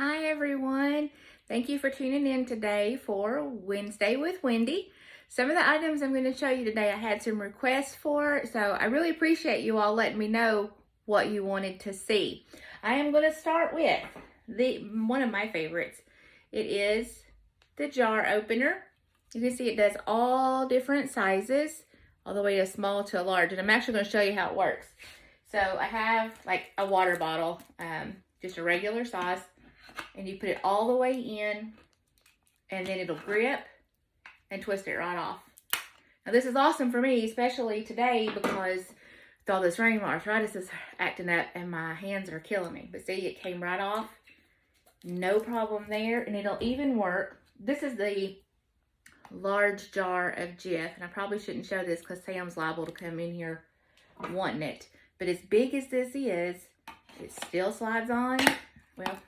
Hi everyone. Thank you for tuning in today for Wednesday with Wendy. Some of the items I'm going to show you today I had some requests for, so I really appreciate you all letting me know what you wanted to see. I am going to start with one of my favorites. It is the jar opener. You can see it does all different sizes, all the way to small to large, and I'm actually going to show you how it works. So I have like a water bottle, just a regular size, and you put it all the way in, and then it'll grip and twist it right off. Now this is awesome for me, especially today, because with all this rain, my arthritis is acting up and my hands are killing me. But see, it came right off. No problem there, and it'll even work. This is the large jar of Jif, and I probably shouldn't show this because Sam's liable to come in here wanting it. But as big as this is, it still slides on. Well,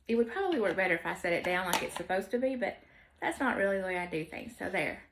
it would probably work better if I set it down like it's supposed to be, but that's not really the way I do things. So there,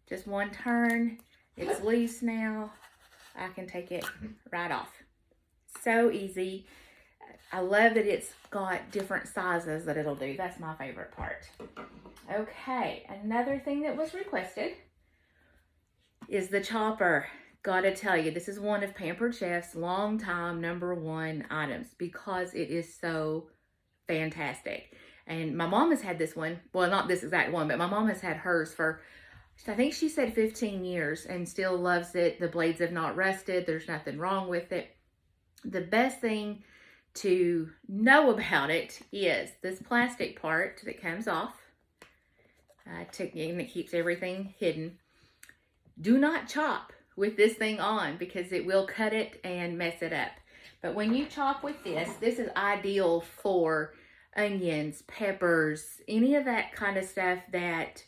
just one turn, it's loose now. I can take it right off. So easy. I love that it's got different sizes that it'll do. That's my favorite part. Okay, another thing that was requested is the chopper. Gotta tell you, this is one of Pampered Chef's longtime #1 items because it is so fantastic. And my mom has had this one, well, not this exact one, but my mom has had hers for, I think she said 15 years and still loves it. The blades have not rusted. There's nothing wrong with it. The best thing to know about it is this plastic part that comes off, and it keeps everything hidden. Do not chop with this thing on because it will cut it and mess it up. But when you chop with this, this is ideal for onions, peppers, any of that kind of stuff that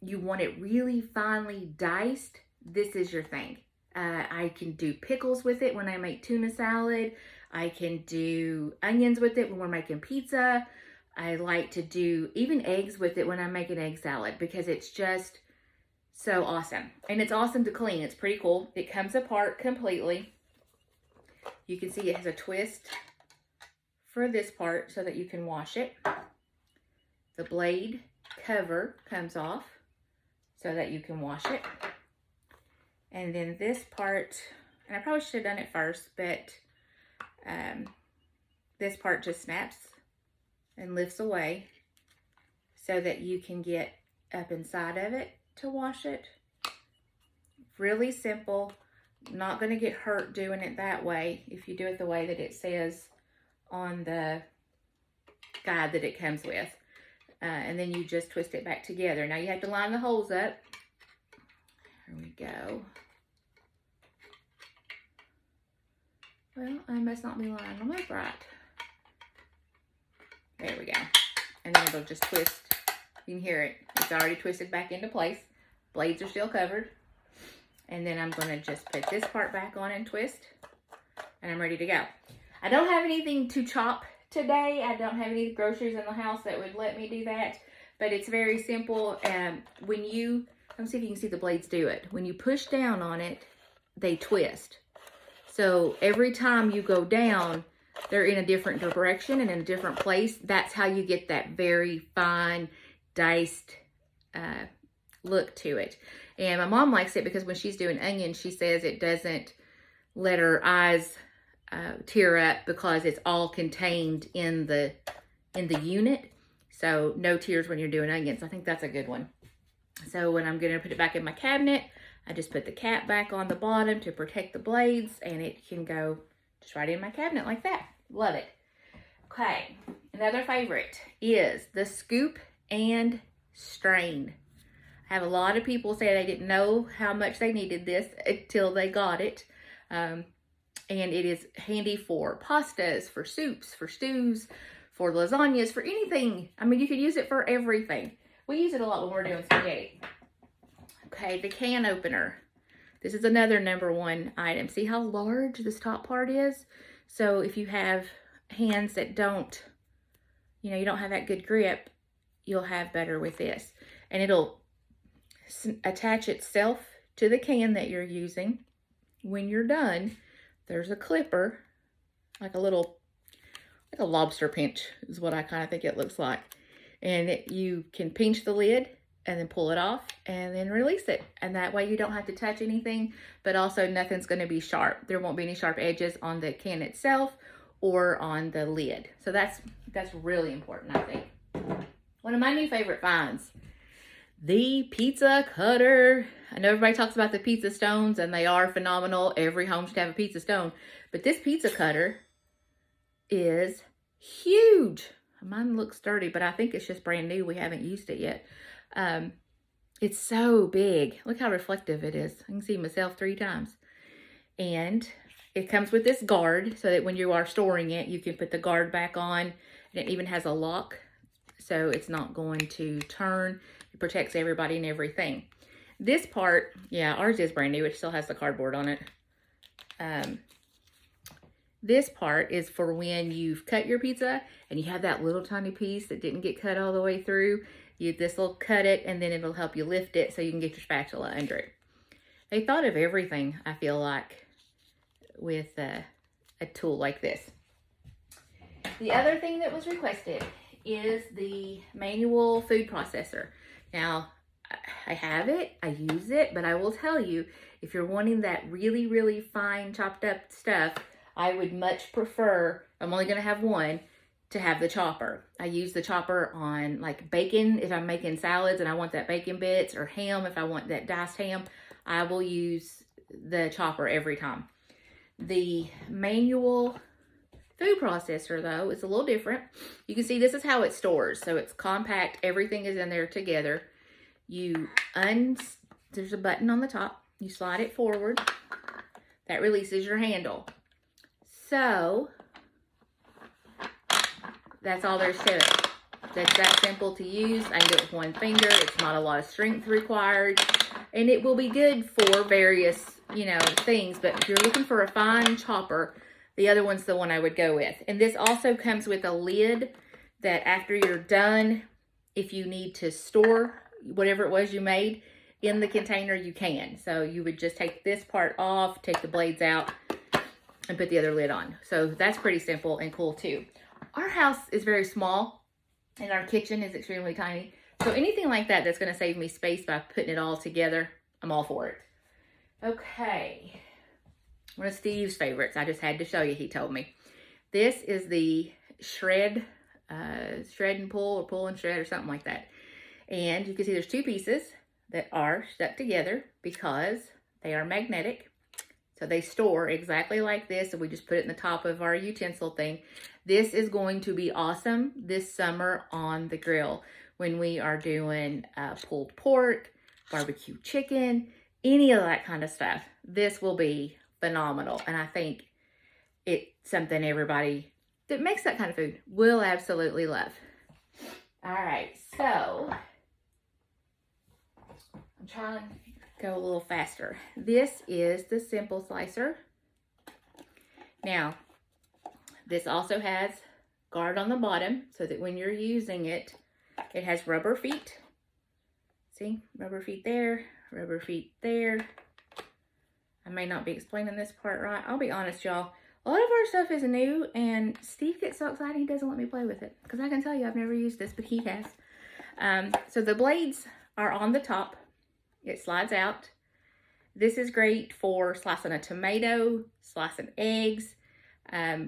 you want it really finely diced. This is your thing. I can do pickles with it when I make tuna salad. I can do onions with it when we're making pizza. I like to do even eggs with it when I make an egg salad because it's just so awesome. And it's awesome to clean. It's pretty cool. It comes apart completely. You can see it has a twist for this part so that you can wash it. The blade cover comes off so that you can wash it. And then this part, and I probably should have done it first, but this part just snaps and lifts away so that you can get up inside of it to wash it. Really simple. Not going to get hurt doing it that way if you do it the way that it says on the guide that it comes with. And then you just twist it back together. Now you have to line the holes up. Here we go. Well, I must not be lining them up right. There we go. And then it'll just twist. You can hear it. It's already twisted back into place. Blades are still covered. And then I'm going to just put this part back on and twist. And I'm ready to go. I don't have anything to chop today. I don't have any groceries in the house that would let me do that. But it's very simple. When you, let me see if you can see the blades do it. When you push down on it, they twist. So every time you go down, they're in a different direction and in a different place. That's how you get that very fine, diced look to it. And my mom likes it because when she's doing onions, she says it doesn't let her eyes tear up because it's all contained in the unit. So no tears when you're doing onions. I think that's a good one. So when I'm going to put it back in my cabinet, I just put the cap back on the bottom to protect the blades, and it can go just right in my cabinet like that. Love it. Okay, another favorite is the scoop and strain. I have a lot of people say they didn't know how much they needed this until they got it. And it is handy for pastas, for soups, for stews, for lasagnas, for anything. I mean, you could use it for everything. We use it a lot when we're doing spaghetti. Okay, the can opener. This is another #1 item. See how large this top part is? So if you have hands that don't, you don't have that good grip, you'll have better with this. And it'll attach itself to the can that you're using. When you're done, there's a clipper, like a little a lobster pinch is what I kind of think it looks like. And you can pinch the lid and then pull it off and then release it. And that way you don't have to touch anything, but also nothing's going to be sharp. There won't be any sharp edges on the can itself or on the lid. So that's really important, I think. One of my new favorite finds, the pizza cutter. I know everybody talks about the pizza stones and they are phenomenal. Every home should have a pizza stone, but this pizza cutter is huge. Mine looks dirty, but I think it's just brand new. We haven't used it yet. It's so big. Look how reflective it is. I can see myself 3 times. And it comes with this guard so that when you are storing it, you can put the guard back on. And it even has a lock, so it's not going to turn. It protects everybody and everything. This part, yeah, ours is brand new. It still has the cardboard on it. This part is for when you've cut your pizza and you have that little tiny piece that didn't get cut all the way through. This will cut it and then it'll help you lift it so you can get your spatula under it. They thought of everything, I feel like, with a tool like this. The other thing that was requested is the manual food processor. Now, I have it, I use it, but I will tell you, if you're wanting that really, really fine chopped up stuff, I would much prefer, I'm only gonna have one, to have the chopper. I use the chopper on like bacon, if I'm making salads and I want that bacon bits, or ham, if I want that diced ham, I will use the chopper every time. The manual food processor though is a little different. You can see this is how it stores. So it's compact, everything is in there together. There's a button on the top. You slide it forward. That releases your handle. So that's all there's to it. That's that simple to use. I can do it with one finger. It's not a lot of strength required. And it will be good for various, things. But if you're looking for a fine chopper, the other one's the one I would go with. And this also comes with a lid that after you're done, if you need to store whatever it was you made in the container, you can. So you would just take this part off, take the blades out, and put the other lid on. So that's pretty simple and cool too. Our house is very small and our kitchen is extremely tiny. So anything like that that's going to save me space by putting it all together, I'm all for it. Okay. One of Steve's favorites. I just had to show you, he told me. This is the shred and pull, or pull and shred, or something like that. And you can see there's 2 pieces that are stuck together because they are magnetic. So they store exactly like this. So we just put it in the top of our utensil thing. This is going to be awesome this summer on the grill when we are doing pulled pork, barbecue chicken, any of that kind of stuff. This will be phenomenal. And I think it's something everybody that makes that kind of food will absolutely love. All right, so I'm trying to go a little faster. This is the simple slicer. Now, this also has guard on the bottom so that when you're using it, it has rubber feet. See, rubber feet there, rubber feet there. I may not be explaining this part right. I'll be honest, y'all. A lot of our stuff is new, and Steve gets so excited he doesn't let me play with it. Because I can tell you I've never used this, but he has. So the blades are on the top. It slides out. This is great for slicing a tomato, slicing eggs,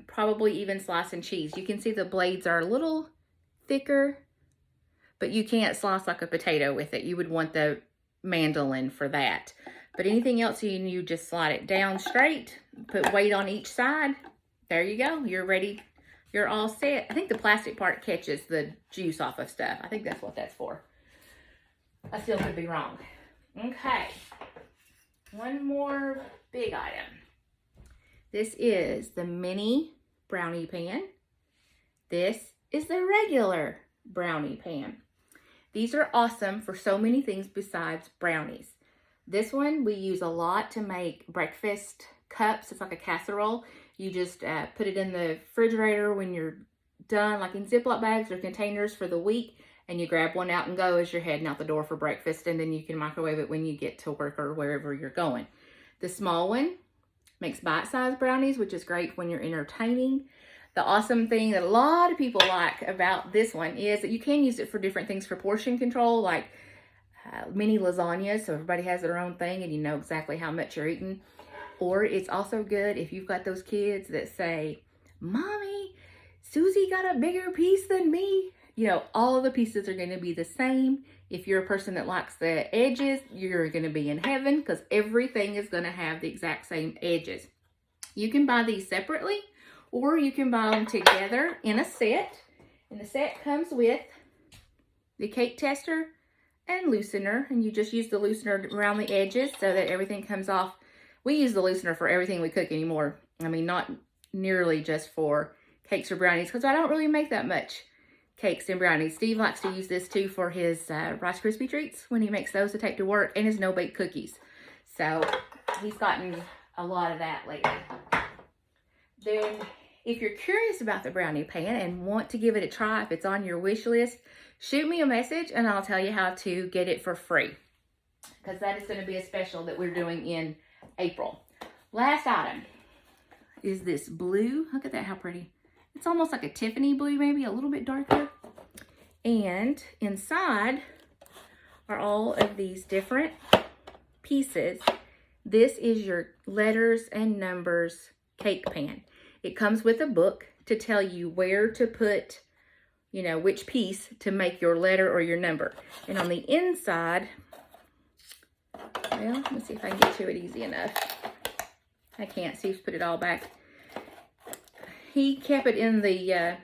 probably even slicing cheese. You can see the blades are a little thicker, but you can't slice like a potato with it. You would want the mandolin for that. But anything else, you just slide it down straight, put weight on each side. There you go. You're ready. You're all set. I think the plastic part catches the juice off of stuff. I think that's what that's for. I still could be wrong. Okay. One more big item. This is the mini brownie pan. This is the regular brownie pan. These are awesome for so many things besides brownies. This one we use a lot to make breakfast cups. It's like a casserole. You just put it in the refrigerator when you're done, like in Ziploc bags or containers for the week, and you grab one out and go as you're heading out the door for breakfast, and then you can microwave it when you get to work or wherever you're going. The small one makes bite-sized brownies, which is great when you're entertaining. The awesome thing that a lot of people like about this one is that you can use it for different things for portion control, like mini lasagnas, so everybody has their own thing and you know exactly how much you're eating. Or it's also good if you've got those kids that say, Mommy, Susie got a bigger piece than me. You know, all of the pieces are going to be the same. If you're a person that likes the edges, you're going to be in heaven because everything is going to have the exact same edges. You can buy these separately or you can buy them together in a set. And the set comes with the cake tester and loosener. And you just use the loosener around the edges so that everything comes off. We use the loosener for everything we cook anymore. I mean, not nearly just for cakes or brownies because I don't really make that much cakes and brownies. Steve likes to use this too for his Rice Krispie treats when he makes those to take to work, and his no-bake cookies. So he's gotten a lot of that lately. Then if you're curious about the brownie pan and want to give it a try, if it's on your wish list, shoot me a message and I'll tell you how to get it for free, because that is going to be a special that we're doing in April. Last item is this blue. Look at that, how pretty. It's almost like a Tiffany blue, maybe a little bit darker. And inside are all of these different pieces. This is your letters and numbers cake pan. It comes with a book to tell you where to put, you know, which piece to make your letter or your number. And on the inside, well, let me see if I can get to it easy enough. I can't. Steve's put it all back. He kept it in the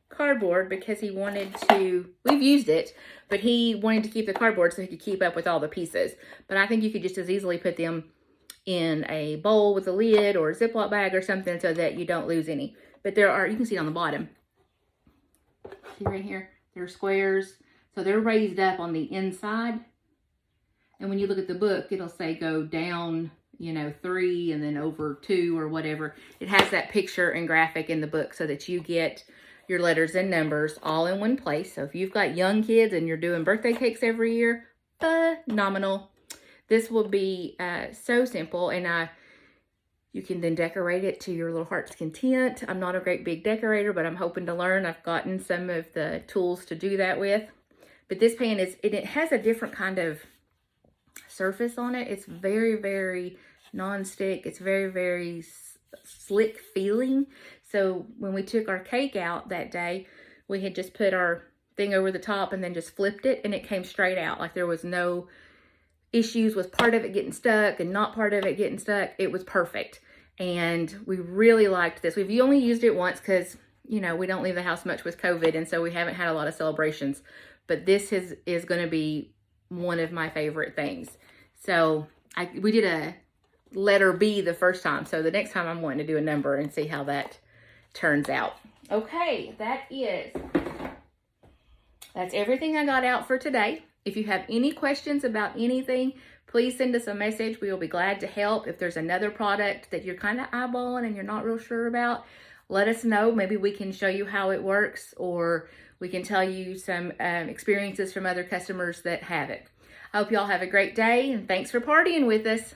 cardboard because he wanted to, we've used it, but he wanted to keep the cardboard so he could keep up with all the pieces. But I think you could just as easily put them in a bowl with a lid or a Ziploc bag or something so that you don't lose any. But there are, you can see it on the bottom. See right here, there are squares. So they're raised up on the inside. And when you look at the book, it'll say go down, you know, 3 and then over 2 or whatever. It has that picture and graphic in the book so that you get your letters and numbers all in one place. So if you've got young kids and you're doing birthday cakes every year, phenomenal. This will be so simple, and you can then decorate it to your little heart's content. I'm not a great big decorator, but I'm hoping to learn. I've gotten some of the tools to do that with. But this pan it has a different kind of surface on it. It's very, very non-stick. It's very, very slick feeling. So when we took our cake out that day, we had just put our thing over the top and then just flipped it, and it came straight out. Like there was no issues with part of it getting stuck and not part of it getting stuck. It was perfect. And we really liked this. We've only used it once because, you know, we don't leave the house much with COVID, and so we haven't had a lot of celebrations. But this is going to be one of my favorite things. So we did a letter B the first time. So the next time I'm wanting to do a number and see how that turns out. Okay, that's everything I got out for today. If you have any questions about anything, please send us a message. We will be glad to help. If there's another product that you're kind of eyeballing and you're not real sure about, let us know. Maybe we can show you how it works, or we can tell you some experiences from other customers that have it. I hope y'all have a great day, and thanks for partying with us.